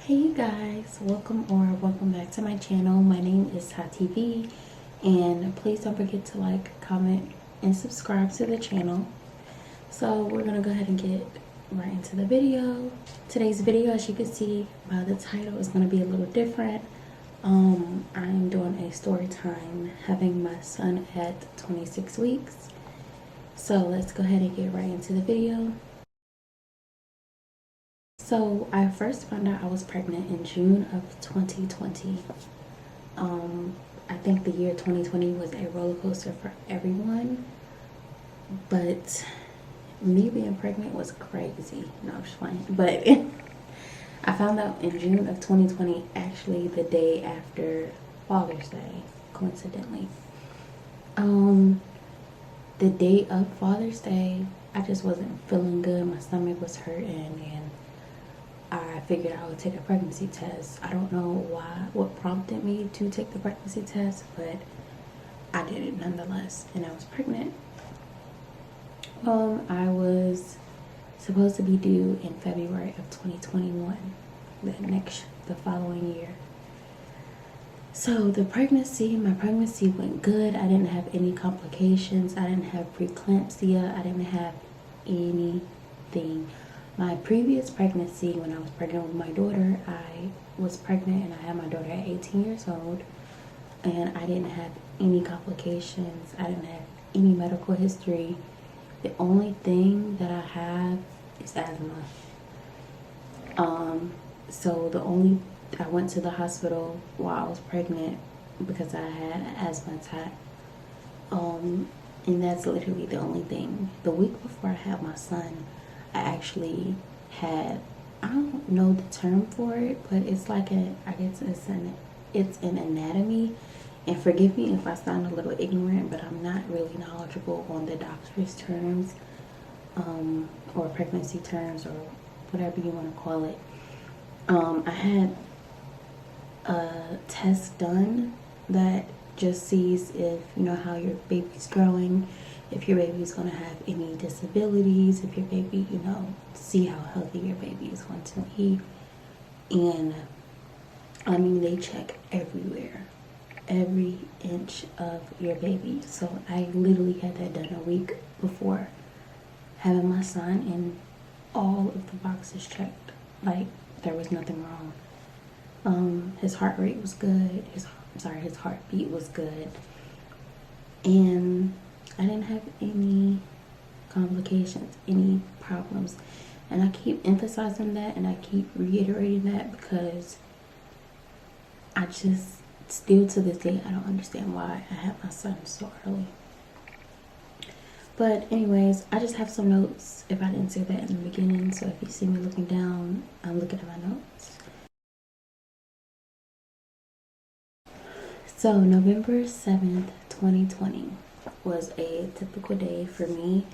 Hey you guys, welcome back to my channel. My name is TV, and please don't forget to like, comment, and subscribe to the channel. So we're gonna go ahead and get right into the video. Today's video, as you can see by the title, is gonna be a little different. I'm doing a story time having my son at 26 weeks. So let's go ahead and get right into the video. So I first found out I was pregnant in June of 2020. I think the year 2020 was a roller coaster for everyone, but me being pregnant was crazy. No, I'm just playing. But I found out in June of 2020, actually the day after Father's Day, coincidentally. The day of Father's Day, I just wasn't feeling good. My stomach was hurting, and I figured I would take a pregnancy test. I don't know what prompted me to take the pregnancy test, but I did it nonetheless, and I was pregnant. I was supposed to be due in February of 2021, the following year. So my pregnancy went good. I didn't have any complications. I didn't have preeclampsia. I didn't have anything. My previous pregnancy, when I was pregnant with my daughter, I was pregnant and I had my daughter at 18 years old, and I didn't have any complications. I didn't have any medical history. The only thing that I have is asthma. I went to the hospital while I was pregnant because I had an asthma attack. And that's literally the only thing. The week before I had my son, I actually had, I don't know the term for it, but it's like it's an anatomy. And forgive me if I sound a little ignorant, but I'm not really knowledgeable on the doctor's terms, or pregnancy terms, or whatever you want to call it. I had a test done that just sees if how your baby's growing, if your baby's going to have any disabilities, if your baby, see how healthy your baby is going to be. And I mean, they check everywhere, every inch of your baby. So I literally had that done a week before having my son, and all of the boxes checked. Like, there was nothing wrong. His heart rate was good. His heartbeat was good. And I didn't have any complications, any problems. And I keep emphasizing that, and I keep reiterating that, because I just, still to this day, I don't understand why I had my son so early. But anyways, I just have some notes, if I didn't say that in the beginning. So if you see me looking down, I'm looking at my notes. So November 7th, 2020 was a typical day for me.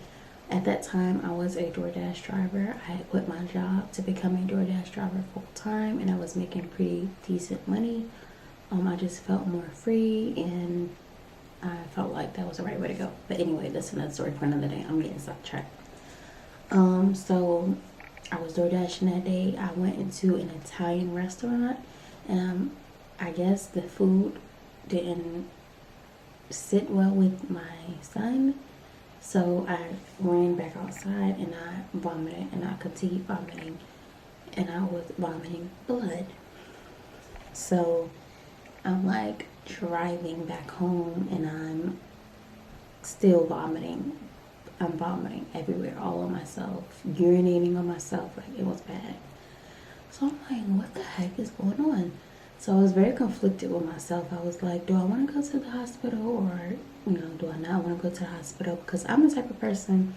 At that time, I was a DoorDash driver. I had quit my job to become a DoorDash driver full time, and I was making pretty decent money. I just felt more free, and I felt like that was the right way to go. But anyway, that's another story for another day. I'm getting sidetracked. So I was DoorDashing that day. I went into an Italian restaurant, and I guess the food didn't sit well with my son, so I ran back outside and I vomited, and I continued vomiting, and I was vomiting blood. So I'm like driving back home, and I'm still vomiting. I'm vomiting everywhere, all on myself, urinating on myself. Like, it was bad. So I'm like, what the heck is going on? So I was very conflicted with myself. I was like, do I want to go to the hospital, or, do I not want to go to the hospital? Because I'm the type of person,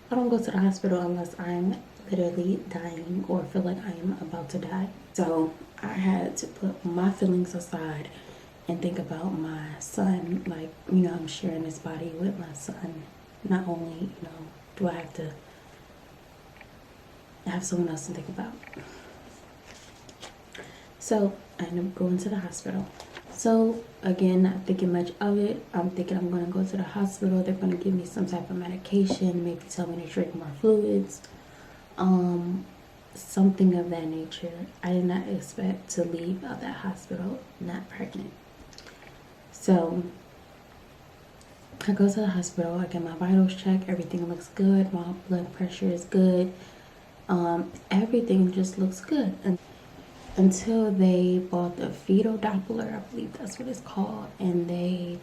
I don't go to the hospital unless I'm literally dying or feel like I am about to die. So I had to put my feelings aside and think about my son. Like, I'm sharing this body with my son. Not only, do I have to have someone else to think about. So I ended up going to the hospital. So again, not thinking much of it. I'm thinking I'm going to go to the hospital. They're going to give me some type of medication, maybe tell me to drink more fluids. something of that nature. I did not expect to leave out that hospital not pregnant. So I go to the hospital, I get my vitals checked, everything looks good, my blood pressure is good, everything just looks good. And until they bought the fetal Doppler, I believe that's what it's called, and they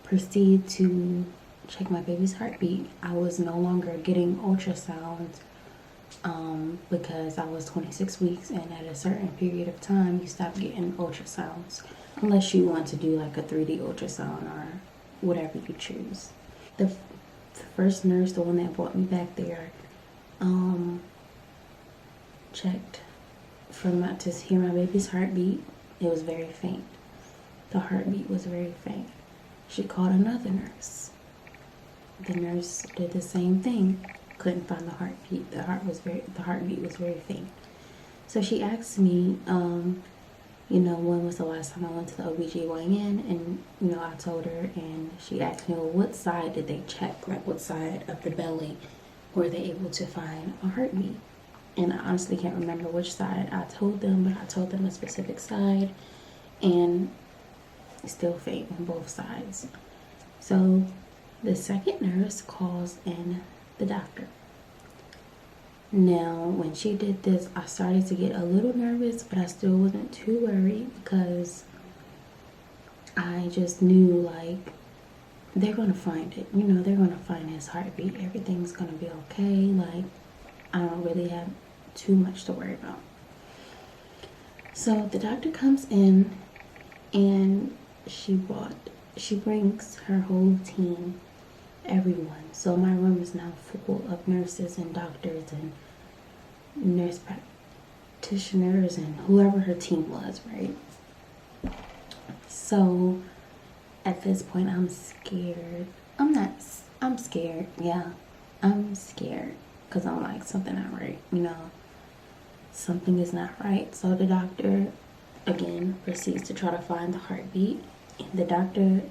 proceed to check my baby's heartbeat. I was no longer getting ultrasounds because I was 26 weeks, and at a certain period of time you stop getting ultrasounds unless you want to do like a 3D ultrasound or whatever you choose. The first nurse, the one that brought me back there, checked to hear my baby's heartbeat. It was very faint. The heartbeat was very faint. She called another nurse. The nurse did the same thing. Couldn't find the heartbeat. The heartbeat was very faint. So she asked me, when was the last time I went to the OBGYN? And, I told her, and she asked me, well, what side did they check? Like, what side of the belly were they able to find a heartbeat? And I honestly can't remember which side I told them, but I told them a specific side, and it's still faint on both sides. So the second nurse calls in the doctor. Now, when she did this, I started to get a little nervous, but I still wasn't too worried because I just knew, like, they're going to find it. They're going to find his heartbeat. Everything's going to be okay. Like, I don't really have too much to worry about. So the doctor comes in, and she brings her whole team, everyone. So my room is now full of nurses and doctors and nurse practitioners and whoever her team was, right? So at this point, I'm scared. I'm scared. Yeah, I'm scared because I'm like, something not right, something is not right. So the doctor again proceeds to try to find the heartbeat. The doctor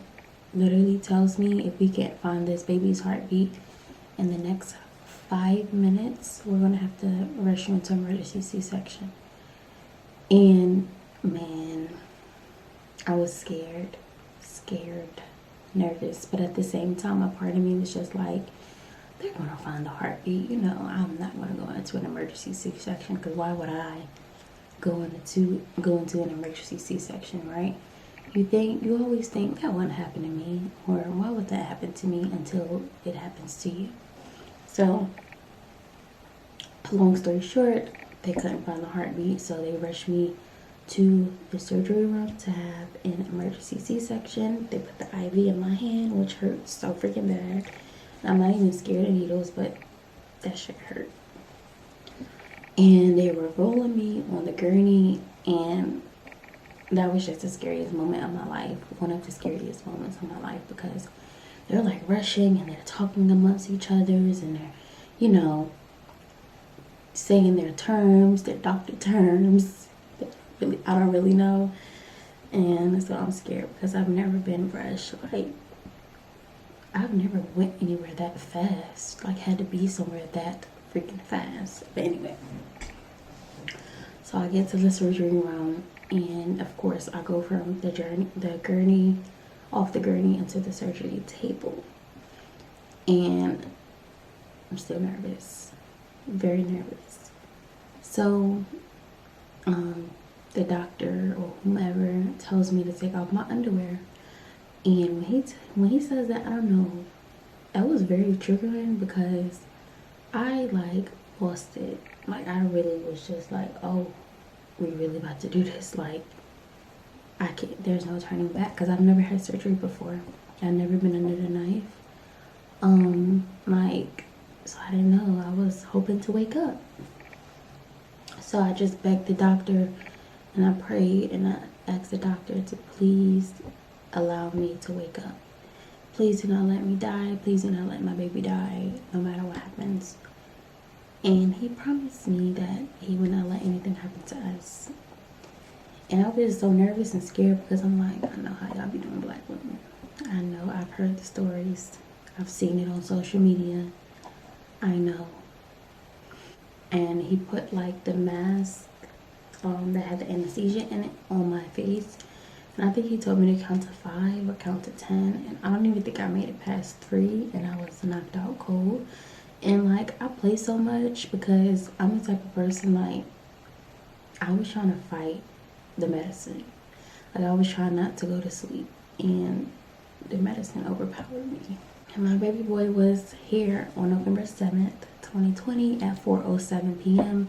literally tells me, if we can't find this baby's heartbeat in the next 5 minutes, we're gonna have to rush you into emergency C-section. And man, I was scared, nervous, but at the same time, a part of me was just like, they're gonna find the heartbeat. I'm not gonna go into an emergency C-section, because why would I go into an emergency C-section, right? You always think that wouldn't happen to me, or why would that happen to me, until it happens to you. So long story short, they couldn't find the heartbeat, so they rushed me to the surgery room to have an emergency C-section. They put the IV in my hand, which hurts so freaking bad. I'm not even scared of needles, but that shit hurt. And they were rolling me on the gurney, and that was just the scariest moment of my life. One of the scariest moments of my life, because they're like rushing and they're talking amongst each others, and they're, saying their terms, their doctor terms. I don't really know. And so I'm scared because I've never been rushed. Like, I've never went anywhere that fast. Like, had to be somewhere that freaking fast. But anyway, so I get to the surgery room, and of course I go from the gurney into the surgery table, and I'm still nervous, very nervous. So the doctor or whomever tells me to take off my underwear, and when he says that, I don't know, that was very triggering, because I like lost it. Like, I really was just like, oh, we really about to do this. Like, there's no turning back, because I've never had surgery before. I've never been under the knife. So I didn't know. I was hoping to wake up. So I just begged the doctor, and I prayed, and I asked the doctor to please allow me to wake up. Please do not let me die. Please do not let my baby die, no matter what happens. And he promised me that he would not let anything happen to us. And I was so nervous and scared, because I'm like, I know how y'all be doing black women. I know, I've heard the stories. I've seen it on social media. I know. and he put like the mask that had the anesthesia in it on my face. And I think he told me to count to 5 or count to 10. And I don't even think I made it past 3, and I was knocked out cold. And like, I play so much because I'm the type of person, like, I was trying to fight the medicine. Like, I was trying not to go to sleep, and the medicine overpowered me. And my baby boy was here on November 7th, 2020 at 4:07 p.m.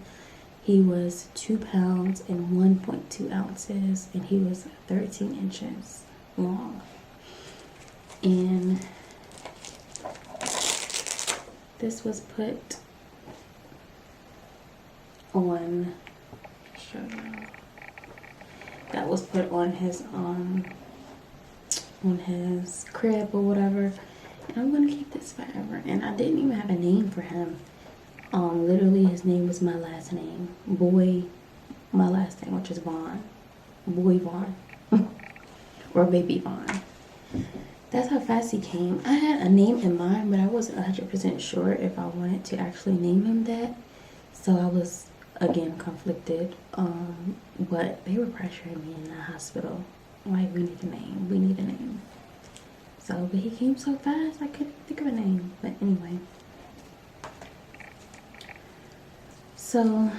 He was 2 pounds and 1.2 ounces, and he was 13 inches long. And this was put on, show you, that was put on his crib or whatever. And I'm gonna keep this forever. And I didn't even have a name for him. Literally his name was my last name. Boy, my last name, which is Vaughn. Boy Vaughn. Or Baby Vaughn. That's how fast he came. I had a name in mind, but I wasn't 100% sure if I wanted to actually name him that. So I was, again, conflicted. But they were pressuring me in the hospital. Like, we need a name. We need a name. So, but he came so fast, I couldn't think of a name. But anyway. So,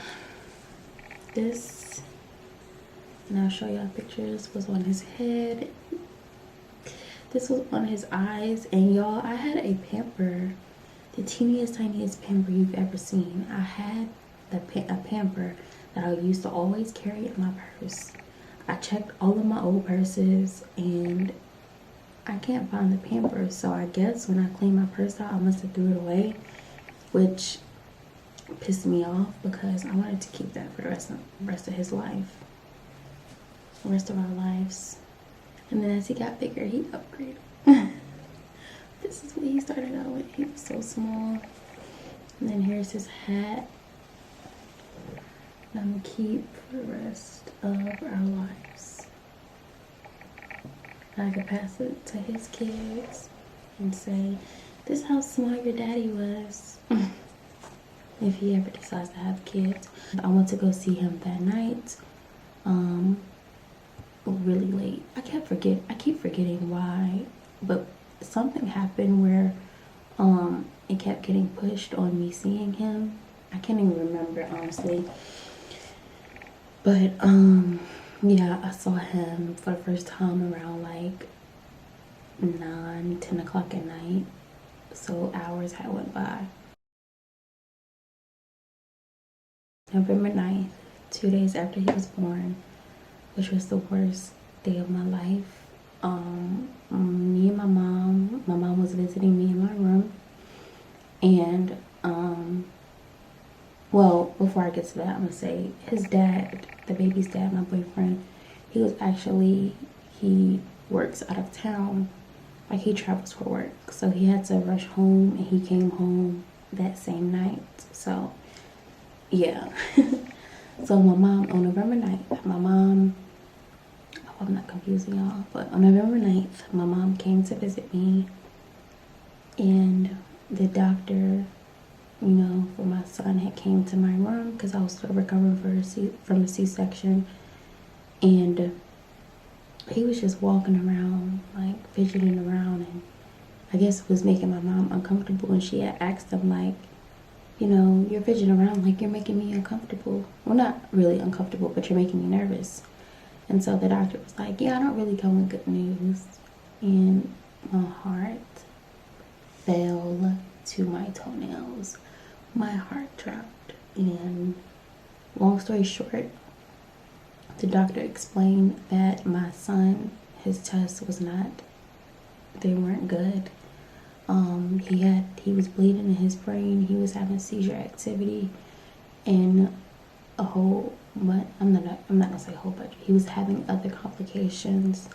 this, and I'll show y'all pictures, was on his head. This was on his eyes. And y'all, I had a pamper, the teeniest, tiniest pamper you've ever seen. I had a pamper that I used to always carry in my purse. I checked all of my old purses, and I can't find the pamper. So I guess when I cleaned my purse out, I must have threw it away, which pissed me off because I wanted to keep that for the rest of his life, the rest of our lives. And then as he got bigger, he upgraded. This is what he started out with. He was so small. And then here's his hat. And I'm gonna keep for the rest of our lives. I could pass it to his kids and say, this is how small your daddy was. If he ever decides to have kids. I went to go see him that night, really late. I keep forgetting why, but something happened where it kept getting pushed on me seeing him. I can't even remember, honestly. But yeah, I saw him for the first time around like 9-10 o'clock at night, so hours had went by. November 9th, 2 days after he was born, which was the worst day of my life. Me and my mom was visiting me in my room. And, well, before I get to that, I'm gonna say his dad, the baby's dad, my boyfriend, he works out of town. Like, he travels for work. So he had to rush home, and he came home that same night. So, yeah. So my mom, on November 9th, my mom, I hope I'm not confusing y'all, but on November 9th, my mom came to visit me, and the doctor, you know, for my son had came to my room because I was still recovering from a C-section, and he was just walking around, like fidgeting around, and I guess it was making my mom uncomfortable, and she had asked him, like, you know, you're fidgeting around, like, you're making me uncomfortable. Well, not really uncomfortable, but you're making me nervous. And so the doctor was like, yeah, I don't really come with good news. And my heart fell to my toenails. My heart dropped. And long story short, the doctor explained that my son, his tests was not, they weren't good. He was bleeding in his brain. He was having seizure activity, and a whole, but I'm not gonna say a whole bunch. He was having other complications,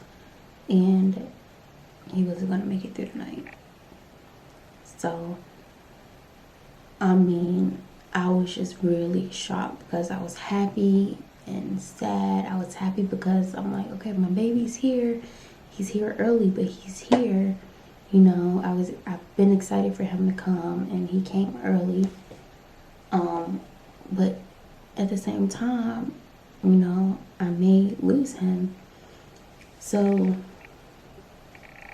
and he wasn't gonna make it through the night. So, I mean, I was just really shocked because I was happy and sad. I was happy because I'm like, okay, my baby's here. He's here early, but he's here. You know, I've been excited for him to come, and he came early. But at the same time, you know, I may lose him. So,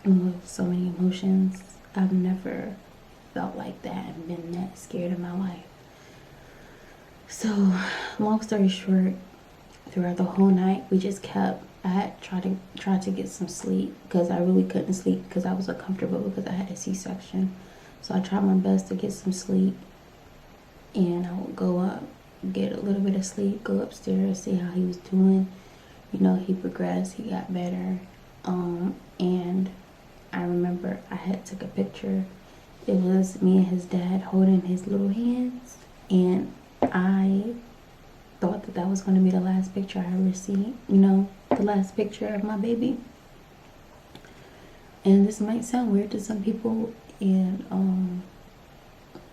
with so many emotions, I've never felt like that and been that scared in my life. So, long story short, throughout the whole night, we just kept. I had tried to get some sleep because I really couldn't sleep because I was uncomfortable because I had a C-section. So I tried my best to get some sleep, and I would go up, get a little bit of sleep, go upstairs, see how he was doing. You know, he progressed, he got better. And I remember I had took a picture. It was me and his dad holding his little hands, and I thought that that was going to be the last picture I ever see, you know, the last picture of my baby. And this might sound weird to some people, and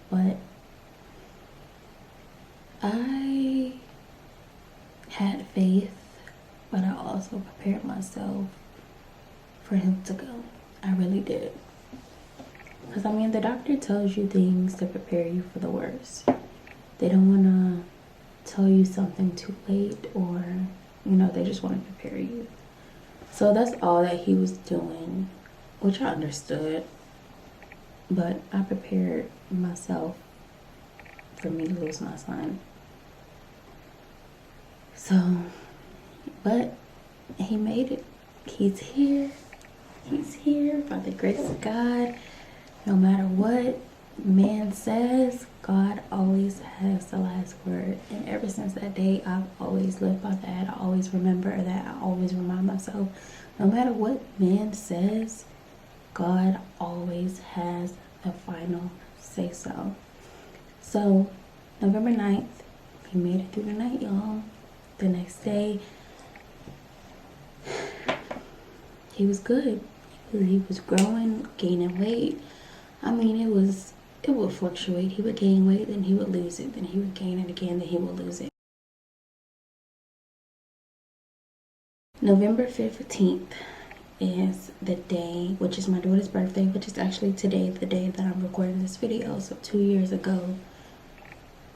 but I had faith, but I also prepared myself for him to go. I really did. Because I mean, the doctor tells you things to prepare you for the worst. They don't want to tell you something too late, or, you know, they just want to prepare you. So that's all that he was doing, which I understood. But I prepared myself for me to lose my son. So, but he made it. He's here. He's here by the grace of God. No matter what man says, God always has the last word. And ever since that day, I've always lived by that. I always remember that. I always remind myself, no matter what man says, God always has the final say so. So, November 9th, he made it through the night, y'all. The next day, he was good. He was growing, gaining weight. I mean, it would fluctuate. He would gain weight, then he would lose it, then he would gain it again, then he would lose it. November 15th is the day, which is my daughter's birthday, which is actually today, the day that I'm recording this video. So 2 years ago,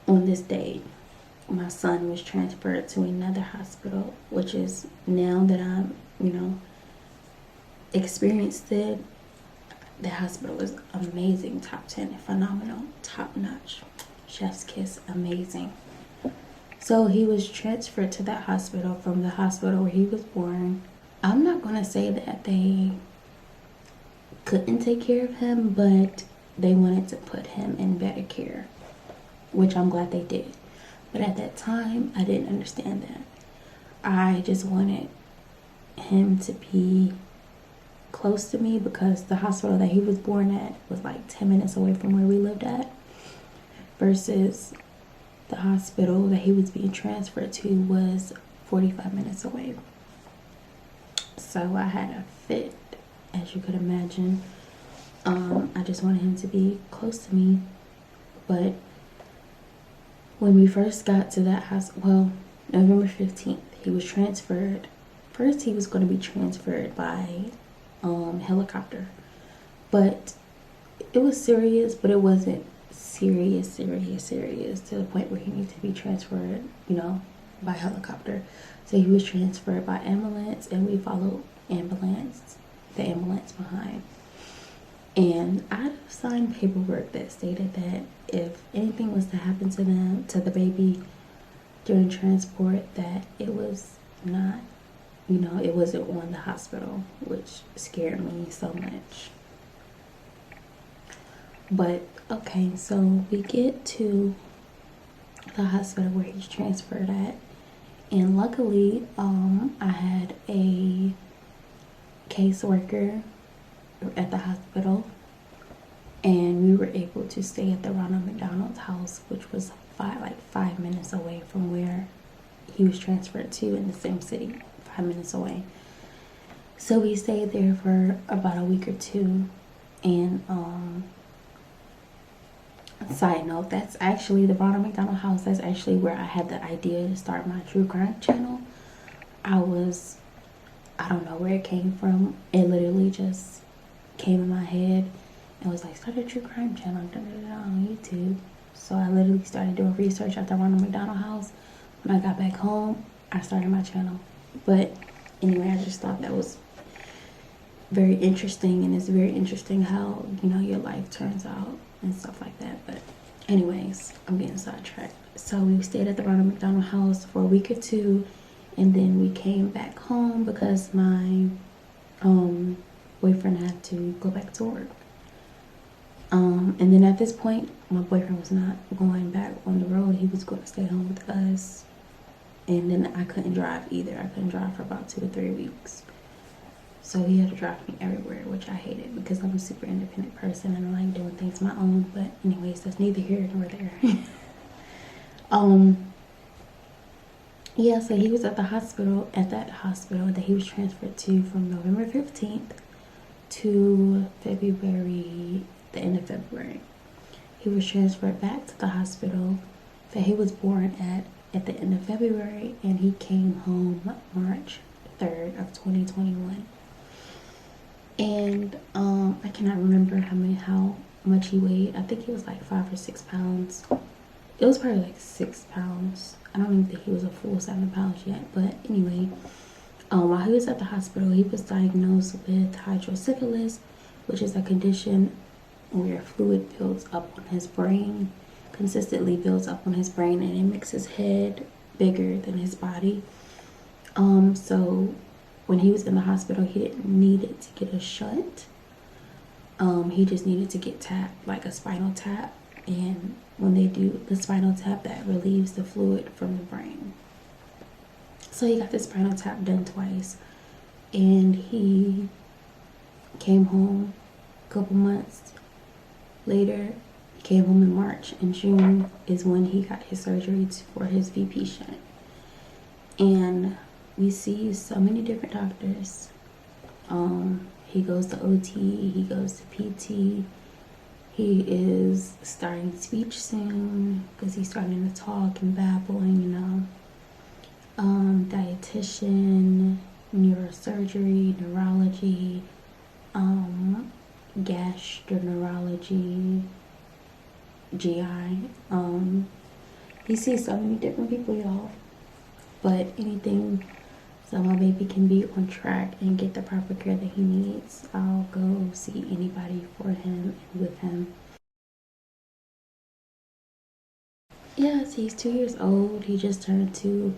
on this day, my son was transferred to another hospital, which is now that I'm, you know, experienced it. The hospital is amazing, top 10, phenomenal, top notch, chef's kiss, amazing. So he was transferred to that hospital from the hospital where he was born. I'm not going to say that they couldn't take care of him, but they wanted to put him in better care, which I'm glad they did. But at that time, I didn't understand that. I just wanted him to be close to me because the hospital that he was born at was like 10 minutes away from where we lived at, versus the hospital that he was being transferred to was 45 minutes away. So I had a fit, as you could imagine. I just wanted him to be close to me. But when we first got to that hospital, well, November 15th, he was transferred. First, he was going to be transferred by helicopter, but it was serious, but it wasn't serious to the point where he needed to be transferred, you know, by helicopter. So he was transferred by ambulance, and we followed the ambulance behind. And I signed paperwork that stated that if anything was to happen to the baby during transport, that it was not, you know, it wasn't on the hospital, which scared me so much. But okay, so we get to the hospital where he's transferred at, and luckily I had a caseworker at the hospital, and we were able to stay at the Ronald McDonald's house, which was 5 minutes away from where he was transferred to in the same city, 5 minutes away. So we stayed there for about a week or two. And side note, that's actually the Ronald McDonald house. That's actually where I had the idea to start my true crime channel. I don't know where it came from. It literally just came in my head and was like, start a true crime channel on YouTube. So I literally started doing research at the Ronald McDonald House. When I got back home, I started my channel. But anyway, I just thought that was very interesting, and it's very interesting how, you know, your life turns out and stuff like that. But anyways, I'm getting sidetracked. So we stayed at the Ronald McDonald House for a week or two, and then we came back home because my boyfriend had to go back to work. And then at this point, my boyfriend was not going back on the road. He was going to stay home with us. And then I couldn't drive either. I couldn't drive for about 2 to 3 weeks. So he had to drive me everywhere, which I hated because I'm a super independent person and I like doing things my own. But anyways, that's neither here nor there. Yeah, so he was at the hospital, at that hospital that he was transferred to from November 15th to February, the end of February. He was transferred back to the hospital that he was born at the end of February, and he came home March 3rd of 2021. And I cannot remember how much he weighed. I think he was like 5 or 6 pounds. It was probably like 6 pounds. I don't even think he was a full 7 pounds yet. But anyway, while he was at the hospital, he was diagnosed with hydrocephalus, which is a condition where fluid builds up on his brain, consistently builds up on his brain, and it makes his head bigger than his body. So when he was in the hospital, he didn't need it to get a shunt. He just needed to get tapped, like a spinal tap. And when they do the spinal tap, that relieves the fluid from the brain. So he got the spinal tap done twice, and he came home a couple months later. He came home in March, and June is when he got his surgery for his VP shunt. And we see so many different doctors. He goes to OT, he goes to PT. He is starting speech soon because he's starting to talk and babble, and you know. Dietitian, neurosurgery, neurology, gastroenterology, GI. He sees so many different people, y'all. But anything so my baby can be on track and get the proper care that he needs, I'll go see anybody for him and with him. Yes, he's 2 years old. He just turned 2.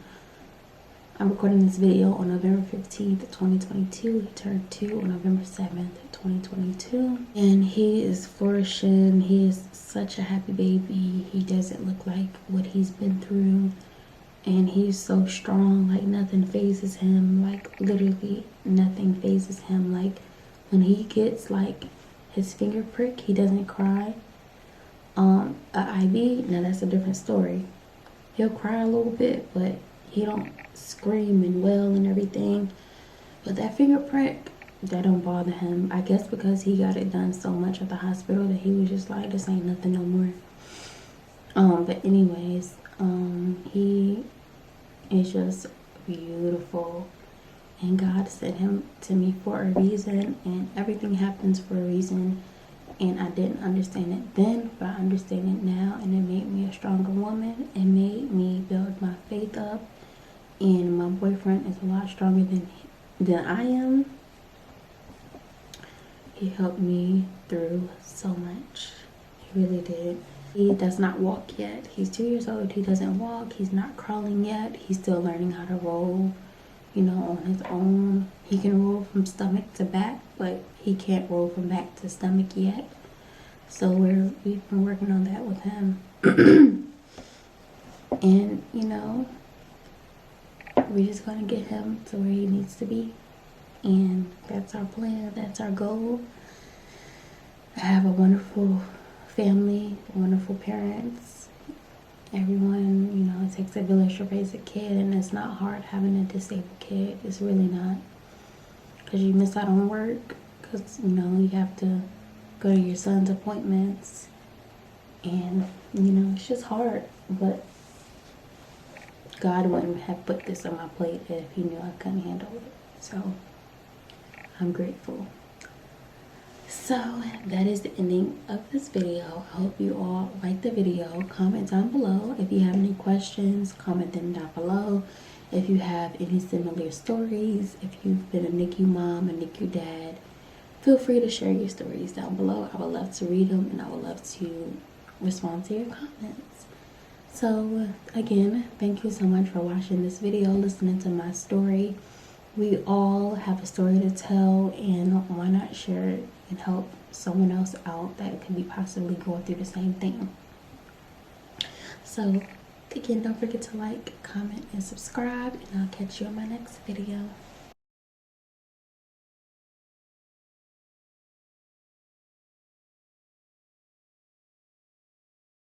I'm recording this video on November 15th, 2022. He turned 2 on November 7th, 2022. And he is flourishing. He is such a happy baby. He doesn't look like what he's been through. And he's so strong, like nothing phases him. Like literally nothing phases him. Like when he gets like his finger prick, he doesn't cry. A IV, now that's a different story. He'll cry a little bit, but he don't scream and wail and everything. But that finger prick, that don't bother him. I guess because he got it done so much at the hospital that he was just like, this ain't nothing no more. But anyways, he is just beautiful, and God sent him to me for a reason, and everything happens for a reason. And I didn't understand it then, but I understand it now, and it made me a stronger woman. It made me build my faith up, and my boyfriend is a lot stronger than I am. He helped me through so much. He really did. He does not walk yet. He's 2 years old. He doesn't walk. He's not crawling yet. He's still learning how to roll, you know, on his own. He can roll from stomach to back, but he can't roll from back to stomach yet. So we've been working on that with him. And, you know, we're just going to get him to where he needs to be. And that's our plan. That's our goal. I have a wonderful family, wonderful parents. Everyone, you know, it takes a village to raise a kid, and it's not hard having a disabled kid. It's really not. Because you miss out on work. Because, you know, you have to go to your son's appointments. And, you know, it's just hard. But God wouldn't have put this on my plate if he knew I couldn't handle it. So I'm grateful. So that is the ending of this video. I hope you all like the video. Comment down below if you have any questions. Comment them down below. If you have any similar stories, if you've been a NICU mom, a NICU dad, feel free to share your stories down below. I would love to read them, and I would love to respond to your comments. So again, thank you so much for watching this video, listening to my story. We all have a story to tell, and why not share it and help someone else out that could be possibly going through the same thing. So again, don't forget to like, comment, and subscribe, and I'll catch you in my next video.